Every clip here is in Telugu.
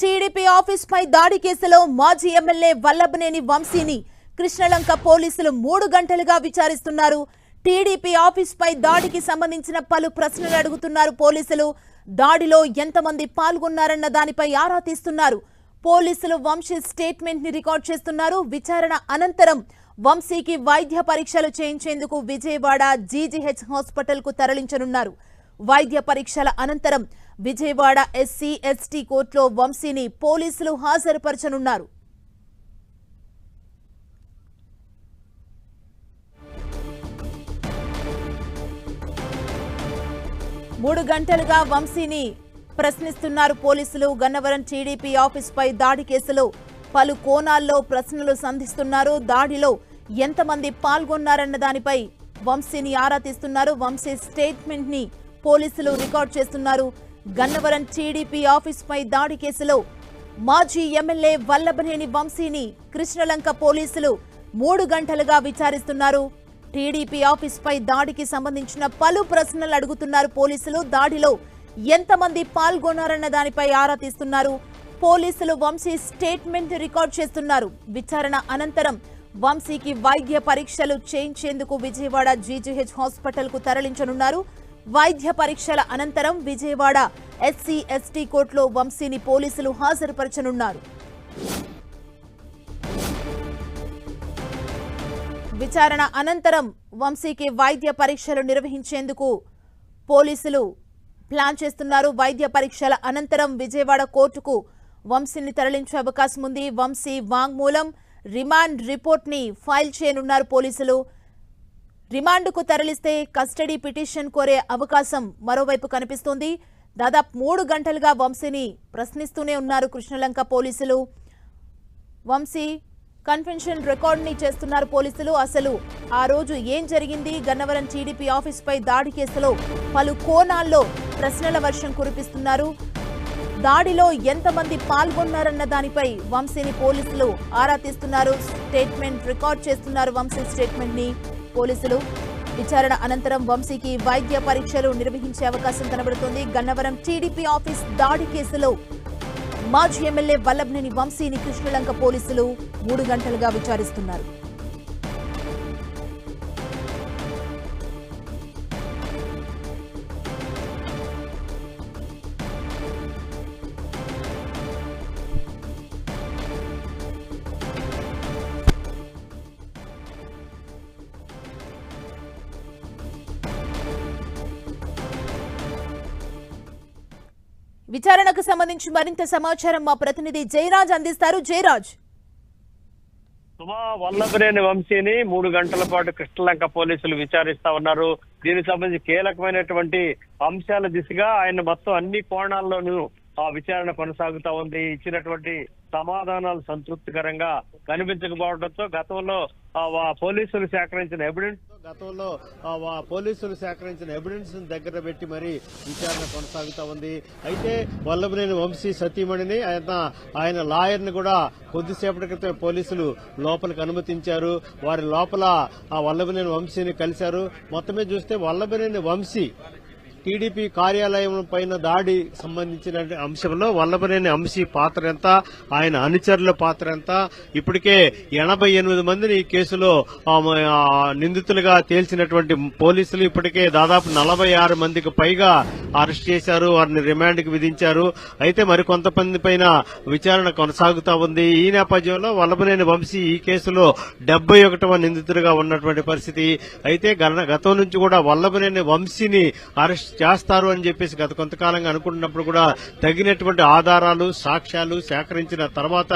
టీడీపీ ఆఫీస్ పై దాడి కేసులో మాజీ ఎమ్మెల్యే వల్లభనేని వంశీని కృష్ణలంక పోలీసులు 3 గంటలుగా విచారిస్తున్నారు. టీడీపీ ఆఫీస్ పై దాడికి సంబంధించిన పలు ప్రశ్నలు అడుగుతున్నారు పోలీసులు. దాడిలో ఎంతమంది పాల్గొన్నారన్న దానిపై ఆరా తీస్తున్నారు. పోలీసులు వంశీ స్టేట్మెంట్ ని రికార్డ్ చేస్తున్నారు. విచారణ అనంతరం వంశీకి వైద్య పరీక్షలు చేయించేందుకు విజయవాడ జీజీహెచ్ హాస్పిటల్ కు తరలించనున్నారు. వైద్య పరీక్షల అనంతరం విజయవాడ ఎస్సీ ఎస్టీ కోర్టులో వంశీని పోలీసులు హాజరుపరచనున్నారు. మూడు గంటలుగా వంశీని ప్రశ్నిస్తున్నారు పోలీసులు. గన్నవరం టీడీపీ ఆఫీస్ పై దాడి కేసులో పలు కోణాల్లో ప్రశ్నలు సంధిస్తున్నారు. దాడిలో ఎంతమంది పాల్గొన్నారన్న దానిపై వంశీని ఆరా తీస్తున్నారు. వంశీ స్టేట్మెంట్ ని పోలీసులు రికార్డ్ చేస్తున్నారు. గన్నవరం టీడీపీ ఆఫీస్ పై దాడి కేసులో మాజీ ఎమ్మెల్యే వల్లభనేని వంశీని కృష్ణలంక పోలీసులు 3 గంటలుగా విచారిస్తున్నారు. టీడీపీ ఆఫీస్ పై దాడికి సంబంధించిన పలు ప్రశ్నలు అడుగుతున్నారు పోలీసులు. దాడిలో ఎంతమంది పాల్గొన్నారన్న దానిపై ఆరా తీస్తున్నారు. పోలీసులు వంశీ స్టేట్మెంట్ రికార్డ్ చేస్తున్నారు. విచారణ అనంతరం వంశీకి వైద్య పరీక్షలు చేయించేందుకు విజయవాడ జీజీహెచ్ హాస్పిటల్ కు తరలించనున్నారు. వైద్య పరీక్షల అనంతరం విజయవాడ ఎస్సీ ఎస్టీ కోర్టులో వంశీని పోలీసులు హాజరుపరచనున్నారు. విచారణ అనంతరం వంశీకి వైద్య పరీక్షలు నిర్వహించేందుకు పోలీసులు ప్లాన్ చేస్తున్నారు. వైద్య పరీక్షల అనంతరం విజయవాడ కోర్టుకు వంశీని తరలించే అవకాశం ఉంది. వంశీ వాంగ్మూలం, రిమాండ్ రిపోర్ట్ ని ఫైల్ చేయనున్నారు పోలీసులు. రిమాండ్కు తరలిస్తే కస్టడీ పిటిషన్ కోరే అవకాశం మరోవైపు కనిపిస్తోంది. దాదాపు 3 గంటలుగా వంశీని ప్రశ్నిస్తూనే ఉన్నారు కృష్ణలంక పోలీసులు. వంశీ కన్ఫెషన్ రికార్డ్ ని చేస్తున్నారు పోలీసులు. అసలు ఆ రోజు ఏం జరిగింది, గన్నవరం టీడీపీ ఆఫీస్ పై దాడి కేసులో పలు కోణాల్లో ప్రశ్నల వర్షం కురిపిస్తున్నారు. దాడిలో ఎంతమంది పాల్గొన్నారన్న దానిపై వంశీని పోలీసులు ఆరా తీస్తున్నారు. స్టేట్మెంట్ రికార్డ్ చేస్తున్నారు. వంశీ స్టేట్మెంట్ ని పోలీసులు విచారణ అనంతరం వంశీకి వైద్య పరీక్షలు నిర్వహించే అవకాశం కనబడుతోంది. గన్నవరం టీడీపీ ఆఫీస్ దాడి కేసులో మాజీ ఎమ్మెల్యే వల్లభనేని వంశీని కృష్ణలంక పోలీసులు 3 గంటలుగా విచారిస్తున్నారు. విచారణకు సంబంధించి మరింత సమాచారం మా ప్రతినిధి జయరాజ్ అందిస్తారు. జయరాజ్, వల్లభనేని వంశీని 3 గంటల పాటు కృష్ణలంక పోలీసులు విచారిస్తా ఉన్నారు. దీనికి సంబంధించి కీలకమైనటువంటి అంశాల దిశగా ఆయన మొత్తం అన్ని కోణాల్లోనూ ఆ విచారణ కొనసాగుతా ఉంది. ఇచ్చినటువంటి సమాధానాలు సంతృప్తికరంగా కనిపించకపోవడంతో గతంలో పోలీసులు సేకరించిన ఎవిడెన్స్ దగ్గర పెట్టి మరి విచారణ కొనసాగుతా ఉంది. అయితే వల్లభనేని వంశీ సతీమణిని ఆయన లాయర్ ని కూడా కొద్దిసేపటి క్రితం పోలీసులు లోపలికి అనుమతించారు. వారి లోపల ఆ వల్లభనేని వంశీని కలిశారు. మొత్తమే చూస్తే వల్లభనేని వంశీ టీడీపీ కార్యాలయం పైన దాడి సంబంధించిన అంశంలో వల్లభనేని వంశీ పాత్ర ఎంత, ఆయన అనుచరుల పాత్ర ఎంత, ఇప్పటికే 88 మందిని ఈ కేసులో నిందితులుగా తేల్చినటువంటి పోలీసులు ఇప్పటికే దాదాపు 46 మందికి పైగా అరెస్ట్ చేశారు. వారిని రిమాండ్ కి విధించారు. అయితే మరికొంతమంది పైన విచారణ కొనసాగుతా ఉంది. ఈ నేపథ్యంలో వల్లభనేని వంశీ ఈ కేసులో 71వ నిందితుడిగా ఉన్నటువంటి పరిస్థితి. అయితే గతం నుంచి కూడా వల్లభనేని వంశీని అరెస్ట్ చేస్తారు అని చెప్పేసి గత కొంతకాలంగా అనుకుంటున్నప్పుడు కూడా తగినటువంటి ఆధారాలు సాక్ష్యాలు సేకరించిన తర్వాత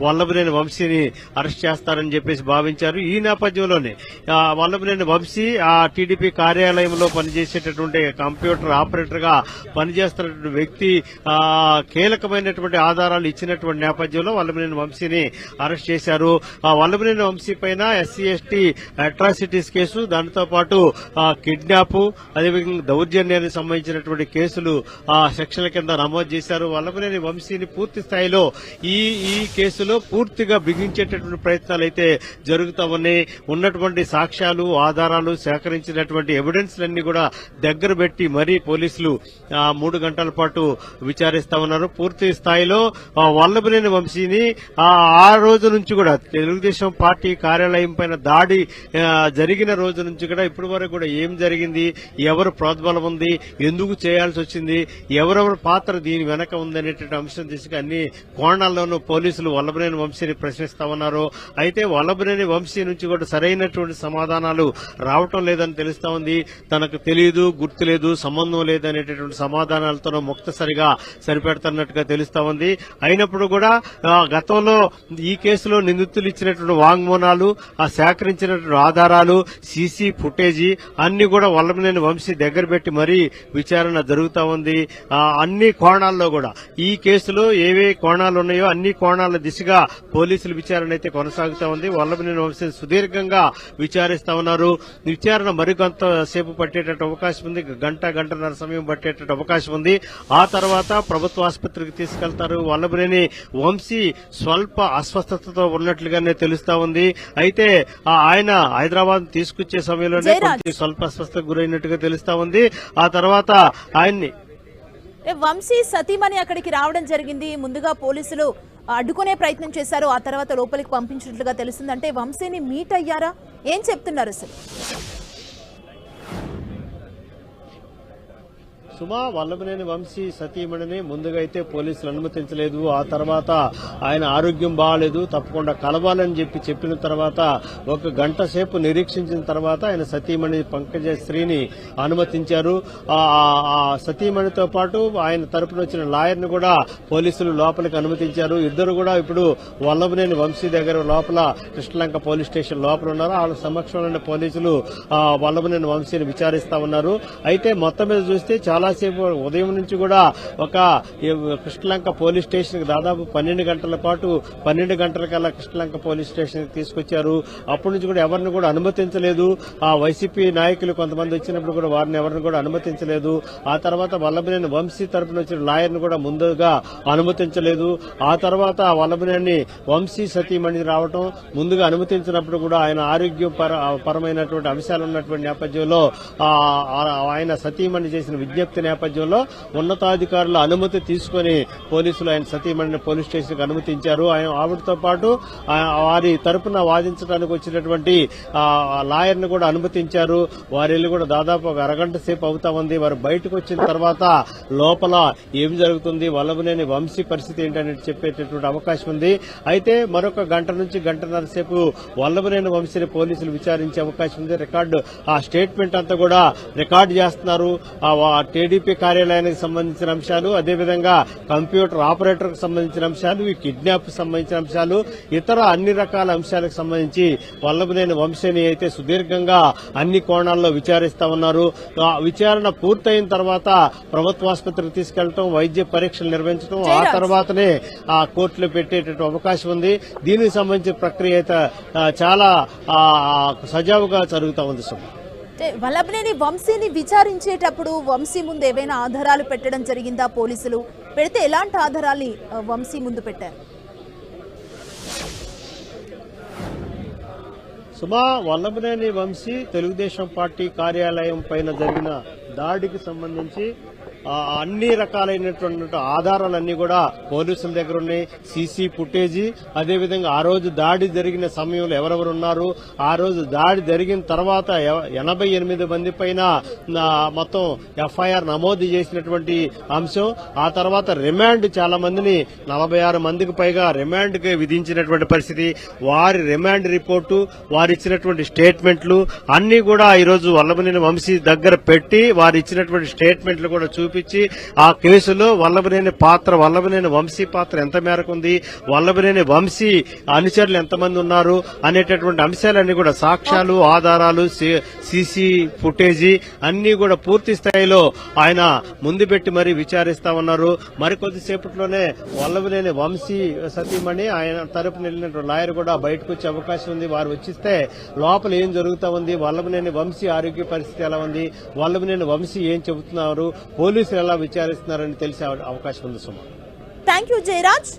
వల్లభనేని వంశీని అరెస్ట్ చేస్తారని చెప్పేసి భావించారు. ఈ నేపథ్యంలోనే వల్లభనేని వంశీ ఆ టీడీపీ కార్యాలయంలో పనిచేసేటటువంటి కంప్యూటర్ ఆపరేటర్ గా పనిచేస్తున్నటువంటి వ్యక్తి కీలకమైనటువంటి ఆధారాలు ఇచ్చినటువంటి నేపథ్యంలో వల్లభనేని వంశీని అరెస్ట్ చేశారు. ఆ వల్లభనేని వంశీ పైన ఎస్సీ ఎస్టీ అట్రాసిటీస్ కేసు, దానితో పాటు కిడ్నాప్, అదేవిధంగా దౌర్జన్యానికి వల్లభనేని సంబంధించినటువంటి కేసులు ఆ సెక్షన్ల కింద నమోదు చేశారు. వల్లభనేని వంశీని పూర్తి స్థాయిలో ఈ కేసులో పూర్తిగా బిగించేటటువంటి ప్రయత్నాలు అయితే జరుగుతా ఉన్నాయి. ఉన్నటువంటి సాక్ష్యాలు, ఆధారాలు, సేకరించినటువంటి ఎవిడెన్స్లన్నీ కూడా దగ్గర పెట్టి మరీ పోలీసులు 3 గంటల పాటు విచారిస్తా ఉన్నారు. పూర్తి స్థాయిలో వల్లభనేని వంశీని ఆ రోజు నుంచి కూడా తెలుగుదేశం పార్టీ కార్యాలయం పైన దాడి జరిగిన రోజు నుంచి కూడా ఇప్పటి వరకు కూడా ఏం జరిగింది, ఎవరు ప్రోద్బలం ఉంది, ఎందుకు చేయాల్సి వచ్చింది, ఎవరెవరి పాత్ర దీని వెనక ఉందనేటువంటి అంశం తీసుకు అన్ని కోణాల్లోనూ పోలీసులు వల్లభనేని వంశీని ప్రశ్నిస్తా ఉన్నారు. అయితే వల్లభనేని వంశీ నుంచి కూడా సరైనటువంటి సమాధానాలు రావటం లేదని తెలుస్తా ఉంది. తనకు తెలియదు, గుర్తులేదు, సంబంధం లేదనేటటువంటి సమాధానాలతో ముక్తసరిగా సరిపెడుతున్నట్టుగా తెలుస్తా ఉంది. అయినప్పుడు కూడా గతంలో ఈ కేసులో నిందితులు ఇచ్చినటువంటి వాంగ్మూలాలు, ఆ సేకరించినటువంటి ఆధారాలు, సీసీ ఫుటేజీ అన్ని కూడా వల్లభనేని వంశీ దగ్గర పెట్టి మరీ విచారణ జరుగుతా ఉంది. అన్ని కోణాల్లో కూడా ఈ కేసులో ఏవే కోణాలు ఉన్నాయో అన్ని కోణాల దిశగా పోలీసుల విచారణ అయితే కొనసాగుతా ఉంది. వల్లభనేని వంశీని సుదీర్ఘంగా విచారిస్తా ఉన్నారు. విచారణ మరికొంత సేపు పట్టేటట్టు అవకాశం ఉంది. గంటన్నర సమయం పట్టేటట్టు అవకాశం ఉంది. ఆ తర్వాత ప్రభుత్వ ఆసుపత్రికి తీసుకెళ్తారు. వల్లభనేని వంశీ స్వల్ప అస్వస్థతతో ఉన్నట్లుగానే తెలుస్తా ఉంది. అయితే ఆయన హైదరాబాద్ తీసుకొచ్చే సమయంలోనే కొంచెం స్వల్ప అస్వస్థతకు గురైనట్టుగా తెలుస్తా ఉంది. ఆ తర్వాత ఆయన్ని వంశీ సతీమణి అక్కడికి రావడం జరిగింది. ముందుగా పోలీసులు అడ్డుకునే ప్రయత్నం చేశారు. ఆ తర్వాత లోపలికి పంపించినట్లుగా తెలుస్తుంది. అంటే వంశీని మీట్ అయ్యారా? ఏం చెప్తున్నారు అసలు? సుమా, వల్లభనేని వంశీ సతీమణిని ముందుగా అయితే పోలీసులు అనుమతించలేదు. ఆ తర్వాత ఆయన ఆరోగ్యం బాగాలేదు, తప్పకుండా కలవాలని చెప్పిన తర్వాత 1 గంట సేపు నిరీక్షించిన తర్వాత ఆయన సతీమణి పంకజశ్రీని అనుమతించారు. ఆ సతీమణితో పాటు ఆయన తరపున వచ్చిన లాయర్ను కూడా పోలీసులు లోపలికి అనుమతించారు. ఇద్దరు కూడా ఇప్పుడు వల్లభనేని వంశీ దగ్గర లోపల కృష్ణలంక పోలీస్ స్టేషన్ లోపల ఉన్నారు. వాళ్ళ సమక్షంలోనే పోలీసులు వల్లభనేని వంశీని విచారిస్తా ఉన్నారు. అయితే మొత్తం మీద చూస్తే చాలాసేపు ఉదయం నుంచి కూడా ఒక కృష్ణలంక పోలీస్ స్టేషన్ కి దాదాపు 12 గంటల పాటు 12 గంటలకల్లా కృష్ణలంక పోలీస్ స్టేషన్ కి తీసుకొచ్చారు. అప్పటి నుంచి కూడా ఎవరిని కూడా అనుమతించలేదు. ఆ వైసీపీ నాయకులు కొంతమంది వచ్చినప్పుడు కూడా వారిని ఎవరిని కూడా అనుమతించలేదు. ఆ తర్వాత వల్లభనేని వంశీ తరపున వచ్చిన లాయర్ను కూడా ముందుగా అనుమతించలేదు. ఆ తర్వాత వల్లభనేని వంశీ సతీమణి రావటం ముందుగా అనుమతించినప్పుడు కూడా ఆయన ఆరోగ్య పరమైనటువంటి అంశాలు ఉన్నటువంటి నేపథ్యంలో ఆయన సతీమణి చేసిన విజ్ఞప్తి నేపథ్యంలో ఉన్నతాధికారుల అనుమతి తీసుకుని పోలీసులు ఆయన సతీమణిని పోలీస్ స్టేషన్ కు అనుమతించారు. ఆవిడతో పాటు వారి తరపున వాదించడానికి వచ్చినటువంటి లాయర్ ను కూడా అనుమతించారు. వారి కూడా దాదాపు 1 అరగంట సేపు అవుతా ఉంది. వారు బయటకు వచ్చిన తర్వాత లోపల ఏం జరుగుతుంది, వల్లభనేని వంశీ పరిస్థితి ఏంటనేది చెప్పేటటువంటి అవకాశం ఉంది. అయితే మరొక గంట నుంచి గంటన్నర సేపు వల్లభనేని వంశీని పోలీసులు విచారించే అవకాశం ఉంది. ఆ స్టేట్మెంట్ అంతా కూడా రికార్డు చేస్తున్నారు. టీడీపీ కార్యాలయానికి సంబంధించిన అంశాలు, అదేవిధంగా కంప్యూటర్ ఆపరేటర్ కు సంబంధించిన అంశాలు, ఈ కిడ్నాప్ సంబంధించిన అంశాలు, ఇతర అన్ని రకాల అంశాలకు సంబంధించి వల్లభనేని వంశీని అయితే సుదీర్ఘంగా అన్ని కోణాల్లో విచారిస్తా ఉన్నారు. విచారణ పూర్తయిన తర్వాత ప్రభుత్వ ఆసుపత్రికి తీసుకెళ్లడం, వైద్య పరీక్షలు నిర్వహించడం, ఆ తర్వాతనే ఆ కోర్టులో పెట్టేటటువంటి అవకాశం ఉంది. దీనికి సంబంధించిన ప్రక్రియ అయితే చాలా సజావుగా జరుగుతా ఉంది. వల్లభనేని వంశీని విచారించేటప్పుడు వంశీ ముందు ఏవైనా ఆధారాలు పెట్టడం జరిగిందా? పోలీసులు పెడితే ఎలాంటి ఆధారాలు వంశీ ముందు పెట్టారు? సుమా, వల్లభనేని వంశీ తెలుగుదేశం పార్టీ కార్యాలయం పైన జరిగిన దాడికి సంబంధించి అన్ని రకాలైనటువంటి ఆధారాలన్నీ కూడా పోలీసుల దగ్గర ఉన్నాయి. సీసీ ఫుటేజీ, అదేవిధంగా ఆ రోజు దాడి జరిగిన సమయంలో ఎవరెవరు ఉన్నారు, ఆ రోజు దాడి జరిగిన తర్వాత 88 మంది పైన మొత్తం ఎఫ్ఐఆర్ నమోదు చేసినటువంటి అంశం. ఆ తర్వాత రిమాండ్ చాలా మందిని 46 మందికి పైగా రిమాండ్ కి విధించినటువంటి పరిస్థితి. వారి రిమాండ్ రిపోర్టు, వారు ఇచ్చినటువంటి స్టేట్మెంట్లు అన్ని కూడా ఈరోజు వల్లభనేని వంశీ దగ్గర పెట్టి వారు ఇచ్చినటువంటి స్టేట్మెంట్లు కూడా చూపించి చూపించి ఆ కేసులో వల్లభనేని వంశీ పాత్ర ఎంత మేరకు ఉంది, వల్లభనేని వంశీ అనుచరులు ఎంతమంది ఉన్నారు అనేటటువంటి అంశాలన్నీ కూడా సాక్ష్యాలు, ఆధారాలు, సీసీ ఫుటేజీ అన్ని కూడా పూర్తి స్థాయిలో ఆయన ముందు పెట్టి మరీ విచారిస్తా ఉన్నారు. మరికొద్దిసేపట్లోనే వల్లభనేని వంశీ సతీమణి ఆయన తరపున వెళ్ళినటువంటి లాయర్ కూడా బయటకు వచ్చే అవకాశం ఉంది. వారు వచ్చిస్తే లోపల ఏం జరుగుతా ఉంది, వల్లభనేని వంశీ ఆరోగ్య పరిస్థితి ఎలా ఉంది, వల్లభనేని వంశీ ఏం చెబుతున్నారు, పోలీసులు ఎలా విచారిస్తున్నారని తెలిసే అవకాశం ఉంది. Suma, thank you Jayaraj.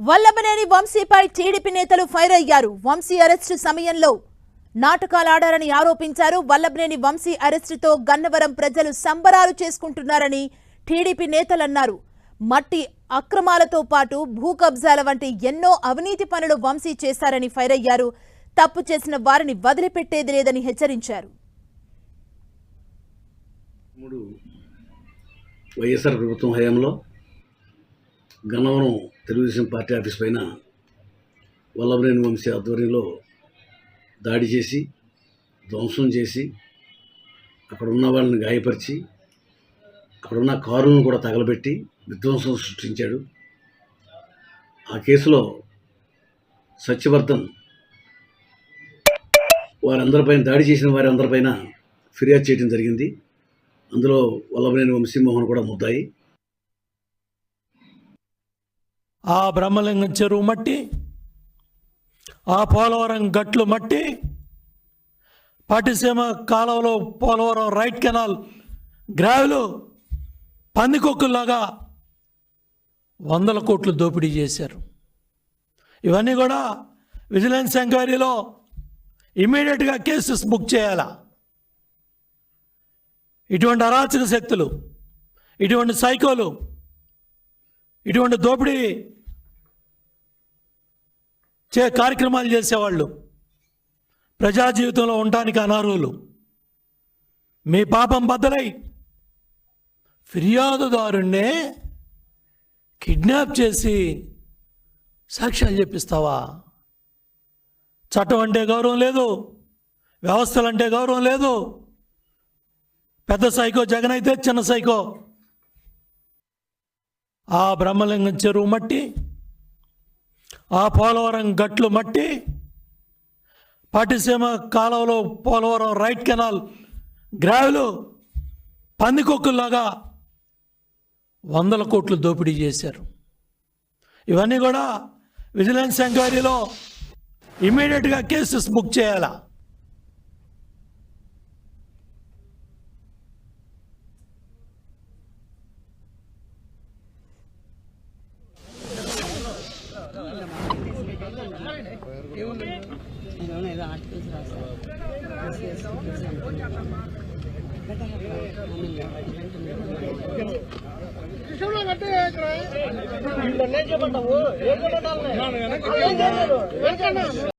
వల్లభనేని వంశీపై టీడీపీ నేతలు ఫైర్ అయ్యారు. వంశీ అరెస్టు సమయంలో నాటకాలాడారని ఆరోపించారు. వల్లభనేని వంశీ అరెస్టుతో గన్నవరం ప్రజలు సంబరాలు చేసుకుంటున్నారని టీడీపీ నేతలన్నారు. మట్టి అక్రమాలతో పాటు భూ కబ్జాల వంటి ఎన్నో అవినీతి పనులు వంశీ చేశారని ఫైర్ అయ్యారు. తప్పు చేసిన వారిని వదిలిపెట్టేది లేదని హెచ్చరించారు. వైఎస్ఆర్ ప్రభుత్వం హయాంలో గన్నవరం తెలుగుదేశం పార్టీ ఆఫీస్ పైన వల్లభనేని వంశీ ఆధ్వర్యంలో దాడి చేసి ధ్వంసం చేసి అక్కడ ఉన్న వాళ్ళని గాయపరిచి అక్కడున్న కారులను కూడా తగలబెట్టి విధ్వంసం సృష్టించాడు. ఆ కేసులో సత్యవర్ధన్ వారందరిపైన దాడి చేసిన వారందరిపైన ఫిర్యాదు చేయడం జరిగింది. అందులో వల్లభనేని వంశీమోహన్ కూడా ముద్దాయి. ఆ బ్రహ్మలింగం చెరువు మట్టి, ఆ పోలవరం గట్లు మట్టి, పట్టిసీమ కాలువలో పోలవరం రైట్ కెనాల్ గ్రావెలు పందికొక్కుల్లాగా 100 కోట్లు దోపిడీ చేశారు. ఇవన్నీ కూడా విజిలెన్స్ ఎంక్వైరీలో ఇమీడియట్గా కేసెస్ బుక్ చేయాలా. ఇటువంటి అరాచక శక్తులు, ఇటువంటి సైకోలు, ఇటువంటి దోపిడీ కార్యక్రమాలు చేసేవాళ్ళు ప్రజా జీవితంలో ఉండటానికి అనర్హులు. మీ పాపం బద్దలై ఫిర్యాదుదారుణ్ణే కిడ్నాప్ చేసి సాక్ష్యాలు చెప్పిస్తావా? చట్టం అంటే గౌరవం లేదు, వ్యవస్థలంటే గౌరవం లేదు. పెద్ద సైకో జగన్ అయితే చిన్న సైకో. ఆ బ్రహ్మలింగం చెరువు మట్టి, ఆ పోలవరం గట్లు మట్టి, పట్టిసీమ కాలువలో పోలవరం రైట్ కెనాల్ గ్రావెలు పందికొక్కుల్లాగా 100 కోట్లు దోపిడీ చేశారు. ఇవన్నీ కూడా విజిలెన్స్ ఎంక్వైరీలో ఇమీడియట్గా కేసెస్ బుక్ చేయాలా.